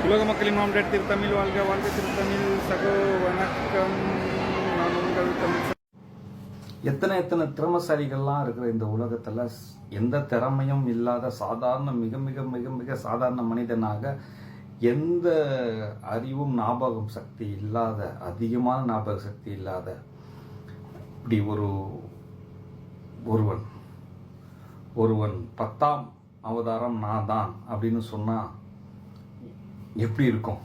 உலக மக்களின் மாமன்ட் திருத்தமிழ் வாழ்க வாழ்க திருத்தமிழ் சகோ வணக்கம். நான் உங்கள் தமிழ். எத்தனை திறமசாலிகள்லாம் இருக்கிற இந்த உலகத்தில் எந்த திறமையும் இல்லாத சாதாரண மிக மிக மிக மிக சாதாரண மனிதனாக எந்த அறிவும் ஞாபகம் சக்தி இல்லாத அதிகமான ஞாபக சக்தி இல்லாத இப்படி ஒருவன் 10ஆம் அவதாரம் நான் தான் அப்படின்னு சொன்னா எப்படி இருக்கும்?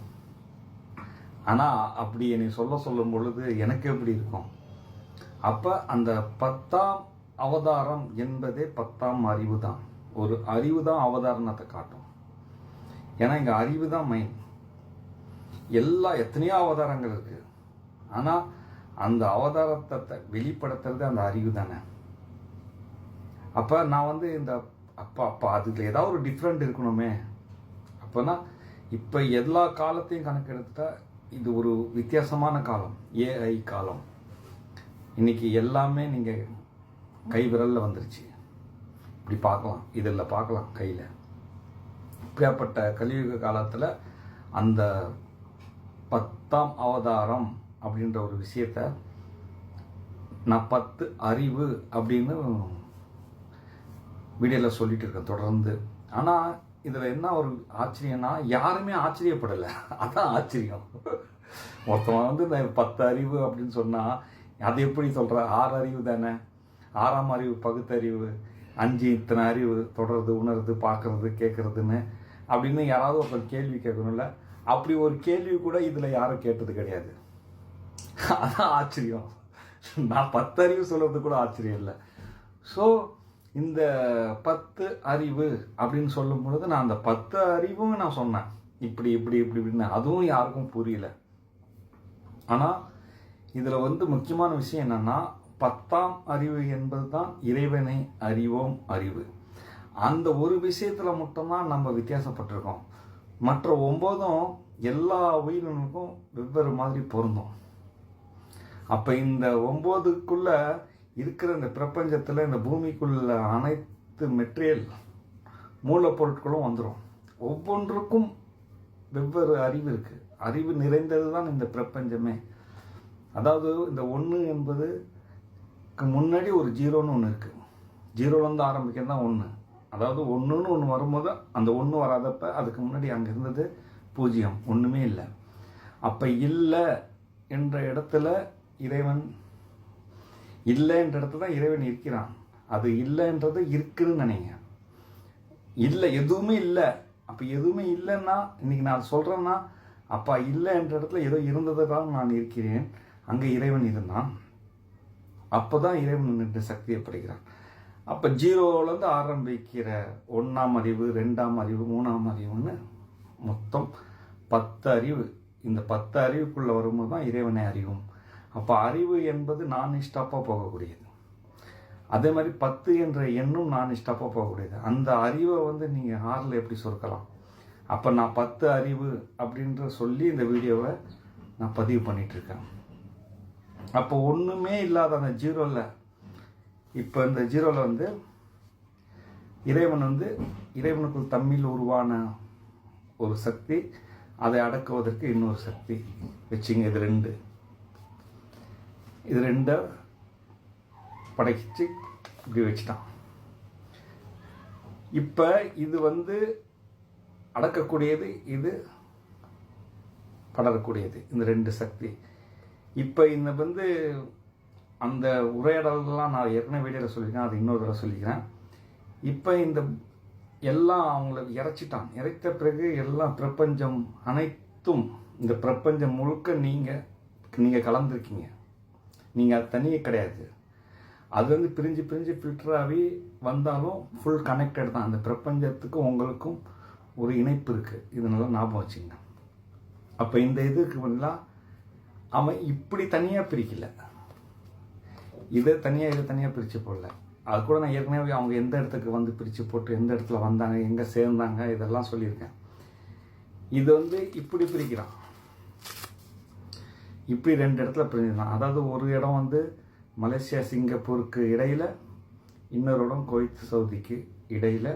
ஆனால் அப்படி என்னை சொல்லும் பொழுது எனக்கு எப்படி இருக்கும்? அப்போ அந்த 10ஆம் அவதாரம் என்பதே 10ஆம் அறிவு தான். ஒரு அறிவு தான் அவதாரணத்தை காட்டும். ஏன்னா இங்கே அறிவு தான் மைன். எத்தனையோ அவதாரங்கள் இருக்கு. ஆனால் அந்த அவதாரத்தை வெளிப்படுத்துறது அந்த அறிவு தானே. அப்போ நான் இந்த அப்போ அதுல ஏதாவது ஒரு டிஃப்ரெண்ட் இருக்கணுமே. அப்போனா இப்போ எல்லா காலத்தையும் கணக்கெடுத்தா இது ஒரு வித்தியாசமான காலம், ஏஐ காலம். இன்னைக்கு எல்லாமே நீங்கள் கை விரலில் வந்துருச்சு. இப்படி பார்க்கலாம், இதில் பார்க்கலாம் கையில். இப்படியாப்பட்ட கலியுக காலத்தில் அந்த 10ஆம் அவதாரம் அப்படின்ற ஒரு விஷயத்த நான் 10 அறிவு அப்படின்னு வீடியோவில் சொல்லிட்டு இருக்கேன் தொடர்ந்து. ஆனால் இதில் என்ன ஒரு ஆச்சரியம்னா யாருமே ஆச்சரியப்படலை. அதான் ஆச்சரியம். மொத்தமாக இந்த 10 அறிவு அப்படின்னு சொன்னால் அது எப்படி சொல்கிற? 6 அறிவு தானே. 6ஆம் அறிவு பகுத்தறிவு, 5 இத்தனை அறிவு தொடர்றது, உணர்றது, பார்க்கறது, கேட்கறதுன்னு அப்படின்னு யாராவது ஒருத்தர் கேள்வி கேட்கணும்ல. அப்படி ஒரு கேள்வி கூட இதில் யாரும் கேட்டது கிடையாது. அதான் ஆச்சரியம். நான் 10 அறிவு சொல்கிறது கூட ஆச்சரியம் இல்லை. ஸோ இந்த 10 அறிவு அப்படின்னு சொல்லும் பொழுது நான் அந்த 10 அறிவும் நான் சொன்னேன் இப்படி இப்படி இப்படி இப்படின்னு. அதுவும் யாருக்கும் புரியல. ஆனால் இதில் முக்கியமான விஷயம் என்னன்னா 10ஆம் அறிவு என்பது தான் இறைவனை அறிவோம் அறிவு. அந்த ஒரு விஷயத்தில் மட்டும்தான் நம்ம வித்தியாசப்பட்டிருக்கோம். மற்ற 9ம் எல்லா உயிரினங்களுக்கும் வெவ்வேறு மாதிரி பொருந்தும். அப்போ இந்த 9க்குள்ள இருக்கிற இந்த பிரபஞ்சத்தில் இந்த பூமிக்குள்ள அனைத்து மெட்டீரியல் மூலப்பொருட்களும் வந்துடும். ஒவ்வொன்றுக்கும் வெவ்வேறு அறிவு இருக்குது. அறிவு நிறைந்தது தான் இந்த பிரபஞ்சமே. அதாவது இந்த 1 என்பது முன்னாடி ஒரு 0ன்னு ஒன்று இருக்குது. 0லேருந்து ஆரம்பிக்கிறது தான் 1. அதாவது 1ன்னு ஒன்று வரும்போது அந்த 1 வராதப்ப அதுக்கு முன்னாடி அங்கே இருந்தது 0, ஒன்றுமே இல்லை. அப்போ இல்லை என்ற இடத்துல இறைவன், இல்லைன்ற இடத்துல தான் இறைவன் இருக்கிறான். அது இல்லைன்றது இருக்குன்னு நினைங்க. இல்லை, எதுவுமே இல்லை. அப்போ எதுவுமே இல்லைன்னா இன்னைக்கு நான் சொல்கிறேன்னா அப்போ இல்லைன்ற இடத்துல ஏதோ இருந்ததை தான் நான் இருக்கிறேன். அங்கே இறைவன் இருந்தான். அப்போ தான் இறைவன் நின்று சக்தி ஏற்படுகிறான். அப்போ 0லேருந்து ஆரம்பிக்கிற 1ஆம் அறிவு, 2ஆம் அறிவு, 3ஆம் அறிவுன்னு மொத்தம் 10 அறிவு. இந்த 10 அறிவுக்குள்ளே வரும்போது தான் இறைவனை அறிவும். அப்போ அறிவு என்பது நான் ஸ்டாப்பாக போகக்கூடியது. அதே மாதிரி 10 என்ற எண்ணும் நான் ஸ்டாப்பாக போகக்கூடியது. அந்த அறிவை நீங்கள் 6ல் எப்படி சுருக்கலாம்? அப்போ நான் 10 அறிவு அப்படின்ற சொல்லி இந்த வீடியோவை நான் பதிவு பண்ணிகிட்ருக்கேன். அப்போ ஒன்றுமே இல்லாத அந்த 0வில், இப்போ இந்த 0வில் இறைவன் இறைவனுக்குள் தம்மில் உருவான ஒரு சக்தி, அதை அடக்குவதற்கு இன்னொரு சக்தி வச்சுங்க. இது ரெண்டை படைச்சு இப்படி வச்சுட்டான். இப்போ இது அடக்கக்கூடியது, இது படரக்கூடியது, இந்த 2 சக்தி. இப்போ இந்த அந்த உரையாடலாம் நான் ஏற்கனவே வீடியோவில் சொல்லியிருக்கேன், அது இன்னொரு தடவை சொல்லிக்கிறேன். இப்போ இந்த எல்லாம் அவங்கள இறைத்த பிறகு எல்லாம் பிரபஞ்சம் அனைத்தும், இந்த பிரபஞ்சம் முழுக்க நீங்கள் கலந்துருக்கீங்க. நீங்கள் அது தனியே கிடையாது. அது பிரிஞ்சு ஃபில்டராகி வந்தாலும் ஃபுல் கனெக்டட் தான். அந்த பிரபஞ்சத்துக்கும் உங்களுக்கும் ஒரு இணைப்பு இருக்குது. இது நல்லா ஞாபகம் வச்சுங்க. அப்போ இந்த இதுக்கு பதிலாக அவன் இப்படி தனியாக பிரிக்கல, இதை தனியாக பிரித்து போடல. அது கூட நான் ஏற்கனவே அவங்க எந்த இடத்துக்கு பிரித்து போட்டு எந்த இடத்துல வந்தாங்க, எங்கே சேர்ந்தாங்க, இதெல்லாம் சொல்லியிருக்கேன். இது இப்படி பிரிக்கிறான். இப்படி 2 இடத்துல பிரிஞ்சுதான். அதாவது ஒரு இடம் மலேசியா சிங்கப்பூருக்கு இடையில், இன்னொரு இடம் குவைத் சவுதிக்கு இடையில்.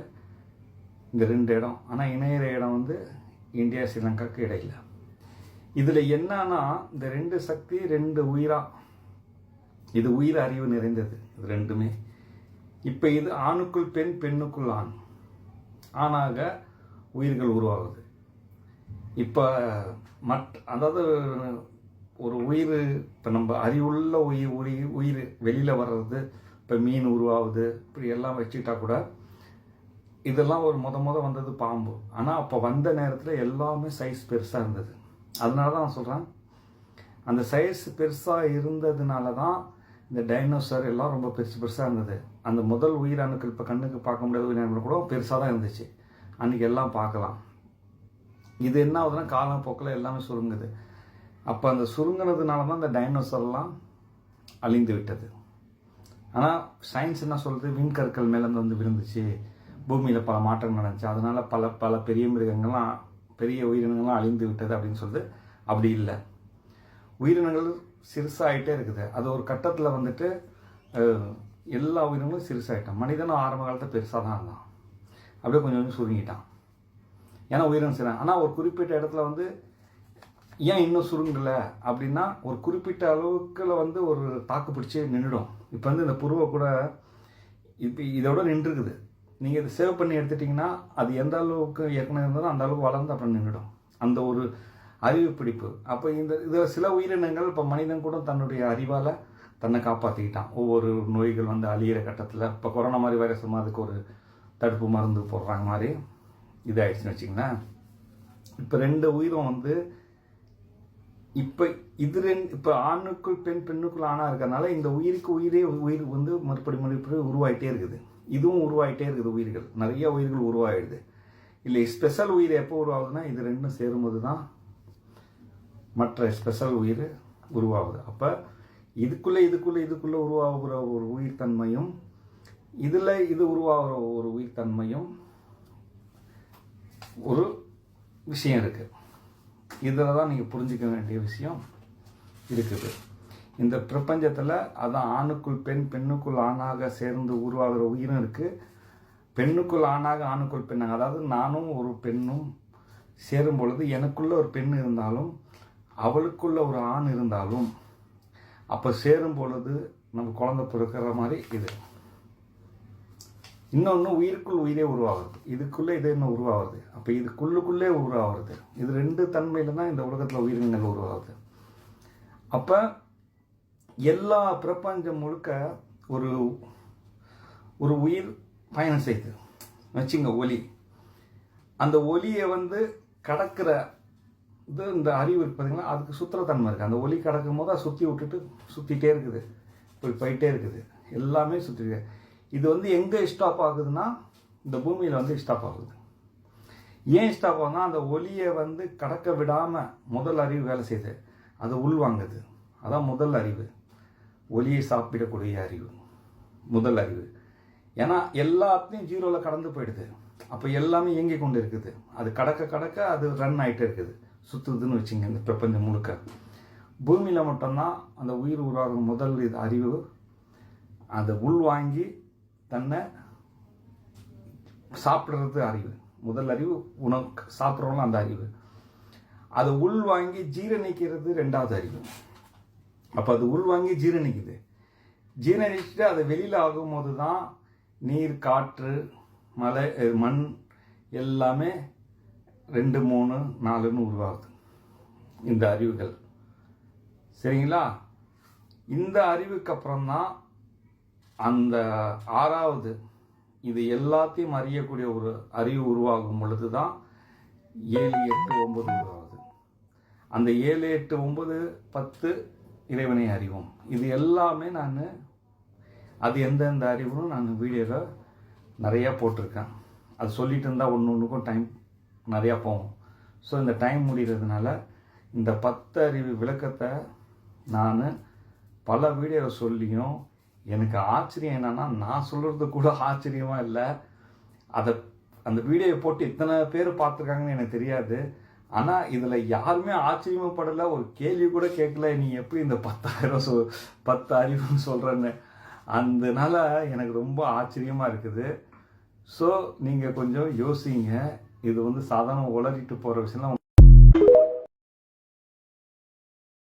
இந்த 2 இடம். ஆனால் இணையிற இடம் இந்தியா ஸ்ரீலங்காவுக்கு இடையில். இதில் என்னன்னா இந்த 2 சக்தி 2 உயிரா, இது உயிர் அறிவு நிறைந்தது இது ரெண்டுமே. இப்போ இது ஆணுக்குள் பெண், பெண்ணுக்குள் ஆண், ஆணாக உயிர்கள் உருவாகுது. இப்போ அதாவது ஒரு உயிர், இப்போ நம்ம அறிவுள்ள உயிர் வெளியில் வர்றது, இப்போ மீன் உருவாகுது, இப்படி எல்லாம் வச்சுக்கிட்டா கூட இதெல்லாம் ஒரு முத வந்தது பாம்பு. ஆனால் அப்போ வந்த நேரத்தில் எல்லாமே சைஸ் பெருசாக இருந்தது. அதனால தான் நான் சொல்கிறேன், அந்த சைஸ் பெருசாக இருந்ததுனால தான் இந்த டைனோசர் எல்லாம் ரொம்ப பெருசாக இருந்தது. அந்த முதல் உயிரணுக்கள் இப்போ கண்ணுக்கு பார்க்க முடியாத உயிரினங்கள் கூட பெருசாக தான் இருந்துச்சு. அன்றைக்கி எல்லாம் பார்க்கலாம். இது என்ன ஆகுதுன்னா காலப்போக்கில் எல்லாமே சுருங்குது. அப்போ அந்த சுருங்கினதுனால தான் இந்த டைனோசர்லாம் அழிந்து விட்டது. ஆனால் சயின்ஸ் என்ன சொல்கிறது, விண்கற்கள் மேலேருந்து வந்து விழுந்துச்சு, பூமியில் பல மாற்றங்கள் நடந்துச்சு, அதனால் பல பெரிய மிருகங்கள்லாம் பெரிய உயிரினங்கள்லாம் அழிந்து விட்டது அப்படின்னு சொல்லுது. அப்படி இல்லை, உயிரினங்கள் சிறுசாகிட்டே இருக்குது. அது ஒரு கட்டத்தில் வந்துட்டு எல்லா உயிரினங்களும் சிறுசாகிட்டான். மனிதனும் ஆரம்ப காலத்தில் பெருசாக தான் இருந்தான், அப்படியே கொஞ்சம் கொஞ்சம் சுருங்கிட்டான். ஏன்னா உயிரினம் சிறு. ஆனால் ஒரு குறிப்பிட்ட இடத்துல வந்து ஏன் இன்னும் சுருங்கலை அப்படின்னா, ஒரு குறிப்பிட்ட அளவுக்குள்ள வந்து ஒரு தாக்கு பிடிச்சி நின்றுடும். இப்போ வந்து இந்த புருவை கூட இப்போ இதோட நின்றுருக்குது. நீங்கள் இதை சேவ் பண்ணி எடுத்துட்டிங்கன்னா அது எந்த அளவுக்கு ஏற்கனவே இருந்ததோ அந்த அளவுக்கு வளர்ந்து அப்புறம் நின்றுடும். அந்த ஒரு அறிவு பிடிப்பு. அப்போ இதில் சில உயிரினங்கள் இப்போ மனிதன் கூட தன்னுடைய அறிவால் தன்னை காப்பாற்றிக்கிட்டான். ஒவ்வொரு நோய்கள் வந்து அழியிற கட்டத்தில், இப்போ கொரோனா மாதிரி வைரஸ் அதுக்கு ஒரு தடுப்பு மருந்து போடுறாங்க மாதிரி இதாகிடுச்சுன்னு வச்சிங்களேன். இப்போ 2 உயிரும் வந்து இப்போ ஆணுக்குள் பெண், பெண்ணுக்குள் ஆணாக இருக்கிறதுனால இந்த உயிர் வந்து மறுபடி உருவாகிட்டே இருக்குது. இதுவும் உருவாகிட்டே இருக்குது. உயிர்கள் நிறைய உயிர்கள் உருவாகிடுது. இல்லை ஸ்பெஷல் உயிர் எப்போ உருவாகுதுன்னா இது 2 சேரும்போது தான் மற்ற ஸ்பெஷல் உயிர் உருவாகுது. அப்போ இதுக்குள்ளே உருவாகிற ஒரு உயிர் தன்மையும் இது உருவாகிற ஒரு உயிர் தன்மையும் ஒரு விஷயம் இருக்குது. இதில் தான் நீங்கள் புரிஞ்சிக்க வேண்டிய விஷயம் இருக்குது. இந்த பிரபஞ்சத்தில் அதான் ஆணுக்குள் பெண், பெண்ணுக்குள் ஆணாக சேர்ந்து உருவாகிற உயிரும் இருக்குது. பெண்ணுக்குள் ஆணாக ஆணுக்குள் பெண்ணாக, அதாவது நானும் ஒரு பெண்ணும் சேரும் பொழுது எனக்குள்ள ஒரு பெண் இருந்தாலும் அவளுக்குள்ள ஒரு ஆண் இருந்தாலும் அப்போ சேரும் பொழுது நம்ம குழந்தை பிறக்கிற மாதிரி இது. இன்னொன்று உயிருக்குள் உயிரே உருவாகுது. இதுக்குள்ளே இதே இன்னும் உருவாகுது. அப்போ இதுக்குள்ளுக்குள்ளே உருவாகுது. இது 2 தன்மையில் தான் இந்த உலகத்தில் உயிரினங்கள் உருவாகுது. அப்போ எல்லா பிரபஞ்சம் முழுக்க ஒரு உயிர் பயணம் செய்யுது வச்சுங்க. ஒலி, அந்த ஒலியை வந்து கடக்கிற இது இந்த அறிவு இருக்கு பார்த்தீங்களா, அதுக்கு சுத்திரத்தன்மை இருக்குது. அந்த ஒலி கடக்கும் போது அதை சுற்றிட்டே இருக்குது, போயிட்டே இருக்குது, எல்லாமே சுற்றிட்டு. இது வந்து எங்கே ஸ்டாப் ஆகுதுன்னா இந்த பூமியில் வந்து ஸ்டாப் ஆகுது. ஏன் ஸ்டாப் ஆகுதுன்னா அந்த ஒலியை வந்து கடக்க விடாமல் முதல் அறிவு வேலை செய்யுது, அது உள்வாங்குது. அதான் முதல் அறிவு, ஒலியை சாப்பிடக்கூடிய அறிவு, முதல் அறிவு. ஏன்னா எல்லாத்தையும் 0ல் கடந்து போயிடுது. அப்போ எல்லாமே இயங்கி கொண்டு இருக்குது. அது கடக்க அது ரன் ஆகிட்டே இருக்குது, சுற்றுதுன்னு வச்சுங்க. இந்த பிரபஞ்சம் முழுக்க பூமியில் மட்டும்தான் அந்த உயிர் உருவாகும் முதல் அறிவு அதை உள்வாங்கி தன்னை சாப்பிட்றது அறிவு. முதல் அறிவு உணவு சாப்பிட்றோம்ல அந்த அறிவு. அதை உள்வாங்கி ஜீரணிக்கிறது 2வது அறிவு. அப்போ அது உள்வாங்கி ஜீரணிக்குது. ஜீரணிச்சுட்டு அதை வெளியில் ஆகும்போது தான் நீர், காற்று, மலை, மண் எல்லாமே 2, 3, 4ன்னு உருவாகுது இந்த அறிவுகள். சரிங்களா? இந்த அறிவுக்கு அப்புறம்தான் அந்த 6வது இது எல்லாத்தையும் அறியக்கூடிய ஒரு அறிவு உருவாகும் பொழுது தான் 7, 8, 9 உருவாகுது. அந்த 7, 8, 9, 10 இறைவனை அறிவோம். இது எல்லாமே நான் அது எந்தெந்த அறிவும் நான் வீடியோவில் நிறையா போட்டிருக்கேன். அது சொல்லிட்டு இருந்தால் ஒன்றுக்கும் டைம் நிறையா போகும். ஸோ இந்த டைம் முடிகிறதுனால இந்த 10 அறிவு விளக்கத்தை நான் பல வீடியோவில் சொல்லியும் எனக்கு ஆச்சரியம் என்னென்னா, நான் சொல்கிறது கூட ஆச்சரியமாக இல்லை, அந்த வீடியோவை போட்டு இத்தனை பேர் பார்த்துருக்காங்கன்னு எனக்கு தெரியாது. ஆனால் இதில் யாருமே ஆச்சரியப்படலை, ஒரு கேள்வி கூட கேட்கல, நீ எப்படி இந்த 10 அறிவுன்னு சொல்கிறேன்னு. அதனால எனக்கு ரொம்ப ஆச்சரியமாக இருக்குது. ஸோ நீங்கள் கொஞ்சம் யோசிங்க. இது வந்து சாதாரண உளறிட்டு போகிற விஷயம்